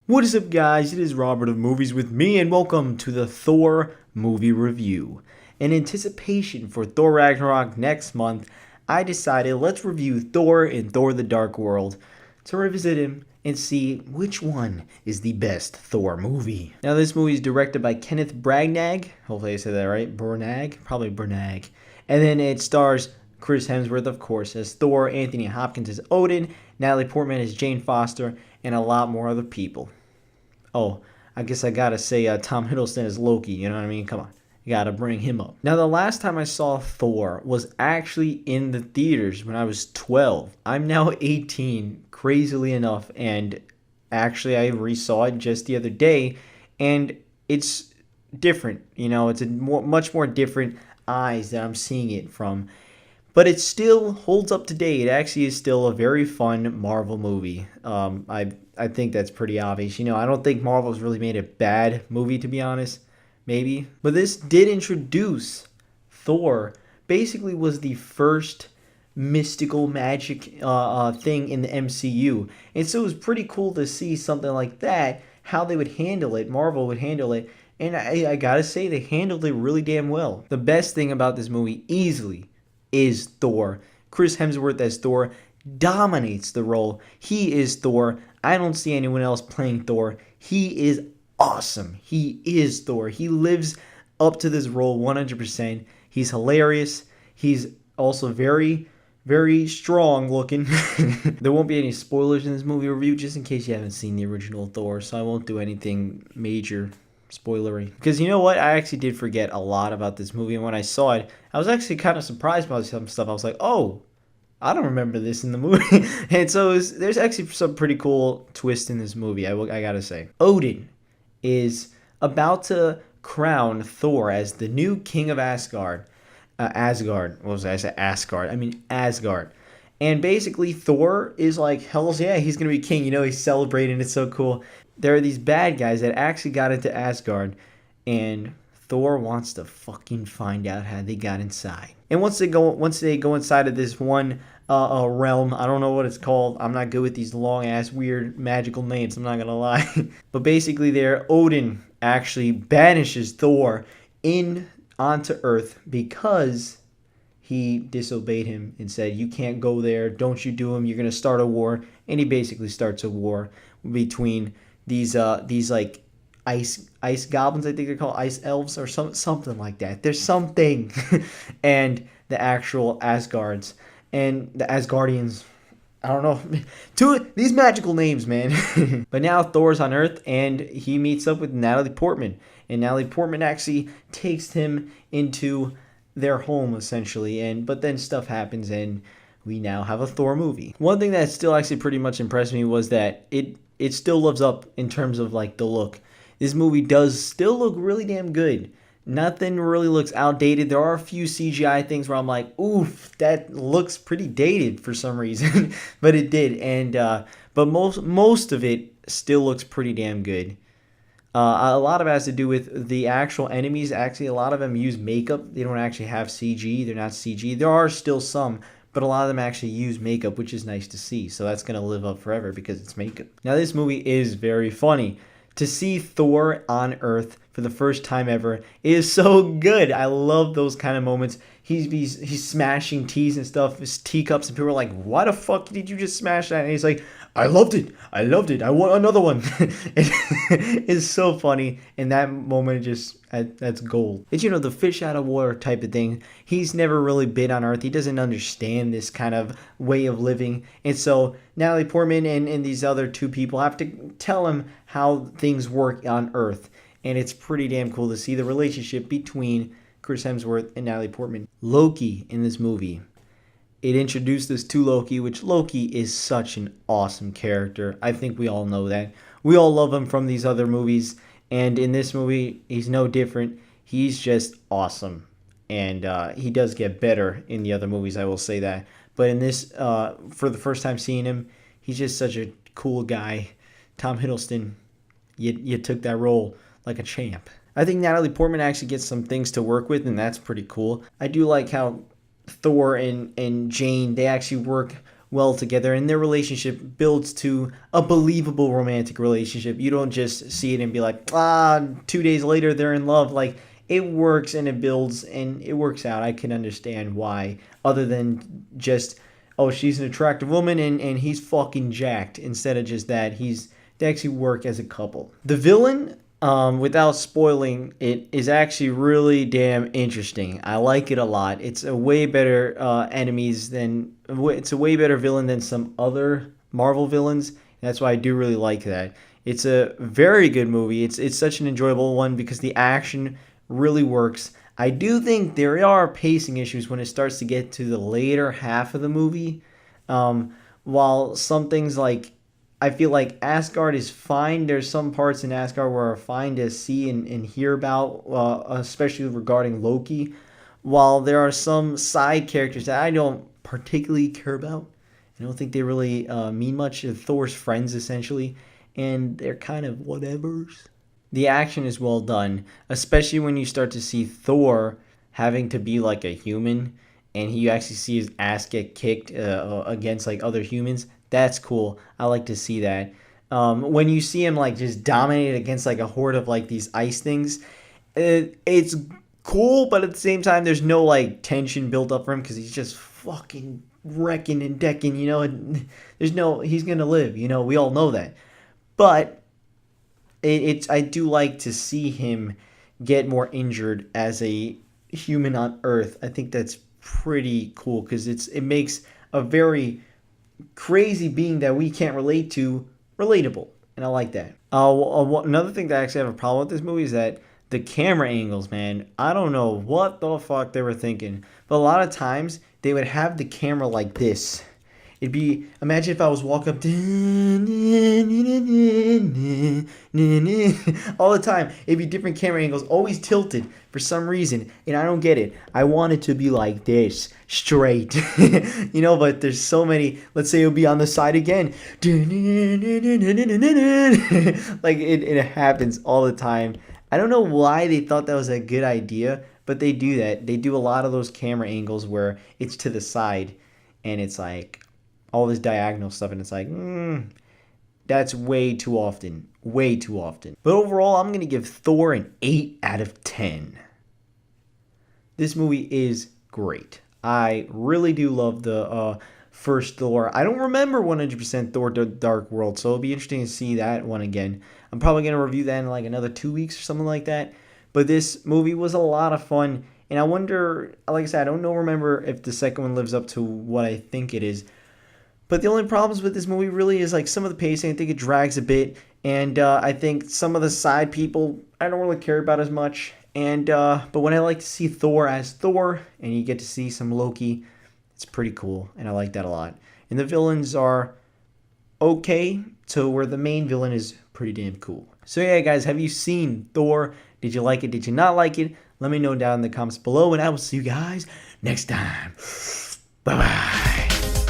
What is up, guys? It is Robert of Movies with Me, and welcome to the Thor movie review. In anticipation for Thor Ragnarok next month, I decided let's review Thor and Thor the Dark World to revisit him and see which one is the best Thor movie. Now, this movie is directed by Kenneth Branagh. Hopefully I said that right. Branagh? Probably Branagh. And then it stars Chris Hemsworth, of course, as Thor, Anthony Hopkins as Odin, Natalie Portman as Jane Foster, and a lot more other people. Oh, I guess I gotta say Tom Hiddleston as Loki, you know what I mean? Come on. You gotta bring him up. Now, the last time I saw Thor was actually in the theaters when I was 12. I'm now 18, crazily enough, and actually I resaw it just the other day, and it's different. You know, it's a much more different eyes that I'm seeing it from. But it still holds up today. It actually is still a very fun Marvel movie. I think that's pretty obvious. You know, I don't think Marvel's really made a bad movie, to be honest. Maybe. But this did introduce Thor. Basically was the first mystical magic thing in the MCU. And so it was pretty cool to see something like that, how they would handle it, Marvel would handle it. And I gotta say, they handled it really damn well. The best thing about this movie, easily, is Thor. Chris Hemsworth as Thor dominates the role. He is Thor. I don't see anyone else playing Thor. He is awesome. He is Thor. He lives up to this role 100%. He's hilarious. He's also very, very strong looking. There won't be any spoilers in this movie review, just in case you haven't seen the original Thor, so I won't do anything major spoilery. Because you know what? I actually did forget a lot about this movie, and when I saw it, I was actually kind of surprised by some stuff. I was like, oh, I don't remember this in the movie. And so there's actually some pretty cool twist in this movie, I gotta say. Odin is about to crown Thor as the new king of Asgard. Asgard. What was I say? Asgard. I mean Asgard. And basically, Thor is like, hell's yeah, he's going to be king. You know, he's celebrating. It's so cool. There are these bad guys that actually got into Asgard, and Thor wants to fucking find out how they got inside. And once they go inside of this one realm, I don't know what it's called. I'm not good with these long ass weird magical names. I'm not gonna lie. But basically, there Odin actually banishes Thor onto Earth because he disobeyed him and said, you can't go there, don't you do him, you're going to start a war. And he basically starts a war between these like ice goblins, I think they're called, ice elves or something like that. There's something. And the actual Asgards and the Asgardians. I don't know. These magical names, man. But now Thor's on Earth and he meets up with Natalie Portman. And Natalie Portman actually takes him into their home, essentially. But then stuff happens and we now have a Thor movie. One thing that still actually pretty much impressed me was that it still lives up in terms of like the look. This movie does still look really damn good. Nothing really looks outdated. There are a few CGI things where I'm like, oof, that looks pretty dated for some reason. But it did. But most of it still looks pretty damn good. A lot of it has to do with the actual enemies. Actually, a lot of them use makeup. They don't actually have CG. They're not CG. There are still some, but a lot of them actually use makeup, which is nice to see. So that's going to live up forever because it's makeup. Now, this movie is very funny. To see Thor on Earth for the first time ever is so good. I love those kind of moments. He's smashing teas and stuff, his teacups, and people are like, why the fuck did you just smash that? And he's like, I loved it. I want another one. It's so funny. And that moment that's gold. It's, you know, the fish out of water type of thing. He's never really been on Earth. He doesn't understand this kind of way of living. And so Natalie Portman and these other two people have to tell him how things work on Earth. And it's pretty damn cool to see the relationship between Chris Hemsworth and Natalie Portman. Loki in this movie. It introduced us to Loki, which Loki is such an awesome character. I think we all know that. We all love him from these other movies. And in this movie, he's no different. He's just awesome. And he does get better in the other movies, I will say that. But in this, for the first time seeing him, he's just such a cool guy. Tom Hiddleston, you took that role like a champ. I think Natalie Portman actually gets some things to work with, and that's pretty cool. I do like how Thor and Jane, they actually work well together, and their relationship builds to a believable romantic relationship. You don't just see it and be like, 2 days later they're in love. Like, it works and it builds and it works out. I can understand why, other than just, oh, she's an attractive woman and he's fucking jacked, instead of just that. They actually work as a couple. The villain, without spoiling it, is actually really damn interesting. I like it a lot. It's a way better it's a way better villain than some other Marvel villains. That's why I do really like that. It's a very good movie. It's such an enjoyable one because the action really works. I do think there are pacing issues when it starts to get to the later half of the movie. While some things, like, I feel like Asgard is fine. There's some parts in Asgard where are fine to see and hear about, especially regarding Loki. While there are some side characters that I don't particularly care about. I don't think they really mean much. They're Thor's friends, essentially, and they're kind of whatevers. The action is well done, especially when you start to see Thor having to be like a human, and you actually see his ass get kicked against like other humans. That's cool. I like to see that. When you see him like just dominate against like a horde of like these ice things, it's cool, but at the same time, there's no like tension built up for him because he's just fucking wrecking and decking. And he's gonna live. We all know that, but I do like to see him get more injured as a human on Earth. I think that's pretty cool because it makes a very crazy being that we can't relate to relatable, and I like that. Another thing that I actually have a problem with this movie is that the camera angles, man. I don't know what the fuck they were thinking, but a lot of times they would have the camera like this. Imagine if I was walking up all the time. It'd be different camera angles, always tilted for some reason, and I don't get it. I want it to be like this, straight, but there's so many. Let's say it'll be on the side again. Like, it happens all the time. I don't know why they thought that was a good idea, but they do that. They do a lot of those camera angles where it's to the side, and it's like all this diagonal stuff, and it's like, that's way too often. Way too often. But overall, I'm going to give Thor an 8 out of 10. This movie is great. I really do love the first Thor. I don't remember 100% Thor Dark World, so it'll be interesting to see that one again. I'm probably going to review that in like another 2 weeks or something like that. But this movie was a lot of fun, and I wonder, like I said, I don't remember if the second one lives up to what I think it is. But the only problems with this movie really is like some of the pacing. I think it drags a bit, and I think some of the side people I don't really care about as much. And but when I like to see Thor as Thor, and you get to see some Loki, it's pretty cool, and I like that a lot. And the villains are okay, to where the main villain is pretty damn cool. So yeah, guys, have you seen Thor? Did you like it? Did you not like it? Let me know down in the comments below, and I will see you guys next time. Bye bye.